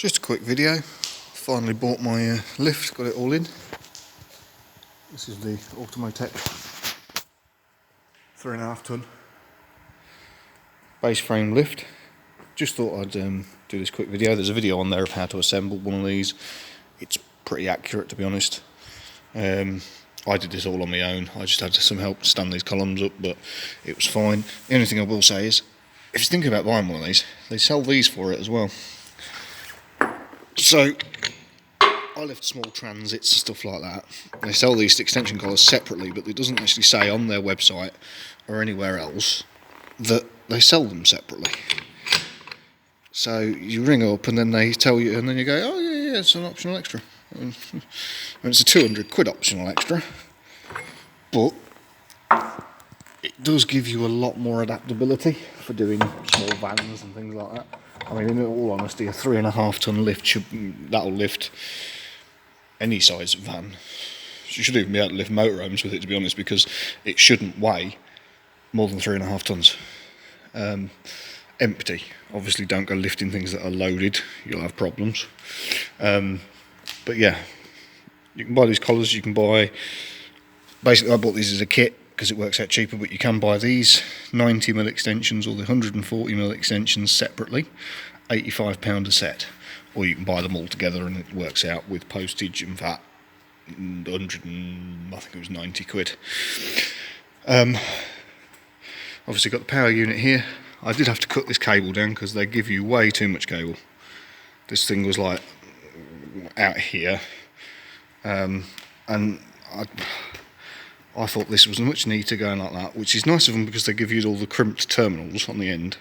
Just a quick video. Finally bought my lift, got it all in. This is the Automotech 3.5 tonne base frame lift. Just thought I'd do this quick video. There's a video on there of how to assemble one of these. It's pretty accurate, to be honest. I did this all on my own. I just had some help to stand these columns up, but it was fine. The only thing I will say is, if you're thinking about buying one of these, they sell these for it as well. So I lift small transits and stuff like that. They sell these extension collars separately, but it doesn't actually say on their website or anywhere else that they sell them separately. So you ring up and then they tell you, and then you go, oh yeah, it's an optional extra. And it's a £200 optional extra, but it does give you a lot more adaptability for doing small vans and things like that. I mean, in all honesty, a 3.5 tonne lift that'll lift any size van. You should even be able to lift motorhomes with it, to be honest, because it shouldn't weigh more than 3.5 tonnes. Empty. Obviously, don't go lifting things that are loaded. You'll have problems. But yeah, you can buy these collars. You can buy. Basically, I bought these as a kit because it works out cheaper. But you can buy these 90mm extensions or the 140mm extensions separately, £85 a set. Or you can buy them all together and it works out with postage and VAT, I think it was £90. Obviously got the power unit here. I did have to cut this cable down because they give you way too much cable. This thing was like out here, and I thought this was much neater going like that, which is nice of them because they give you all the crimped terminals on the end.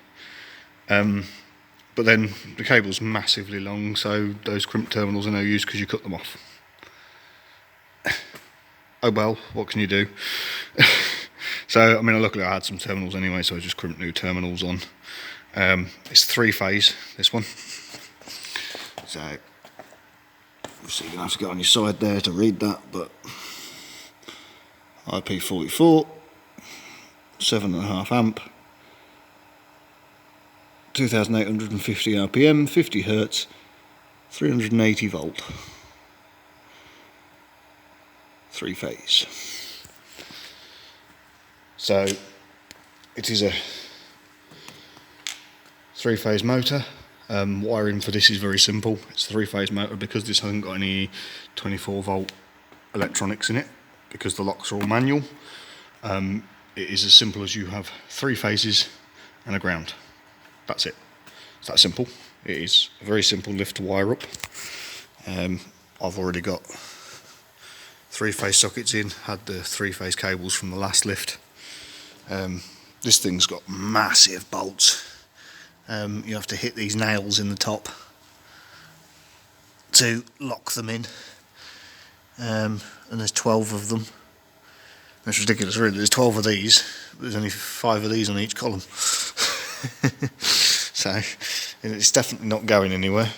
But then the cable's massively long, so those crimped terminals are no use because you cut them off. Oh well, what can you do? So, I mean, luckily I had some terminals anyway, so I just crimped new terminals on. It's 3-phase, this one. So, obviously you're going to have to get on your side there to read that, but IP44, 7.5 amp, 2,850 RPM, 50 Hertz, 380 volt, 3-phase. So it is a 3-phase motor. Wiring for this is very simple. It's a 3-phase motor because this hasn't got any 24 volt electronics in it, because the locks are all manual. It is as simple as you have 3 phases and a ground. That's it. It's that simple. It is a very simple lift to wire up. I've already got 3-phase sockets in, had the 3-phase cables from the last lift. This thing's got massive bolts. You have to hit these nails in the top to lock them in, and there's 12 of them. That's ridiculous, really. There's 12 of these, but there's only 5 of these on each column. So it's definitely not going anywhere.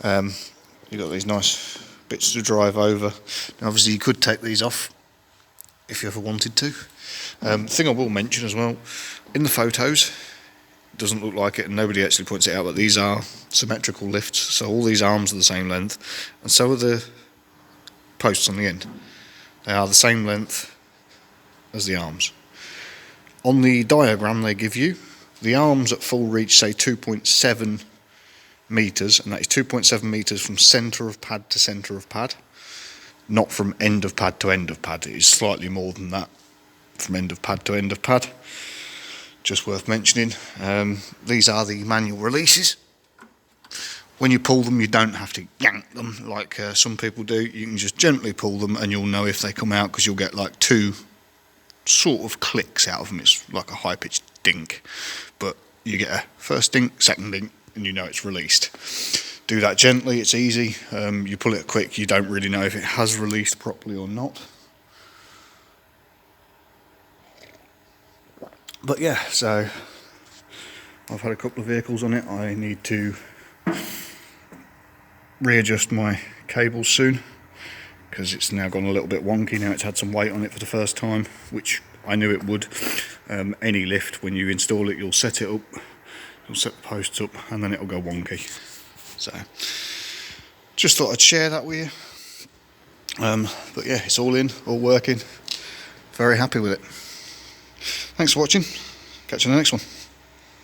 You've got these nice bits to drive over. Now, obviously you could take these off if you ever wanted to. Thing I will mention as well, in the photos, it doesn't look like it and nobody actually points it out, but these are symmetrical lifts, so all these arms are the same length, and so are the posts on the end. They are the same length as the arms. On the diagram they give you, the arms at full reach say 2.7 metres, and that is 2.7 metres from centre of pad to centre of pad, not from end of pad to end of pad. It is slightly more than that from end of pad to end of pad. Just worth mentioning. These are the manual releases. When you pull them, you don't have to yank them like some people do. You can just gently pull them and you'll know if they come out, because you'll get like 2 sort of clicks out of them. It's like a high-pitched dink, but you get a first dink, second dink, and you know it's released. Do that gently, it's easy. You pull it quick, you don't really know if it has released properly or not. But yeah, so I've had a couple of vehicles on it. I need to readjust my cables soon, because it's now gone a little bit wonky. Now it's had some weight on it for the first time, which I knew it would. Any lift, when you install it, you'll set it up, you'll set the posts up, and then it'll go wonky. So just thought I'd share that with you. But yeah, it's all in, all working. Very happy with it. Thanks for watching. Catch you in the next one.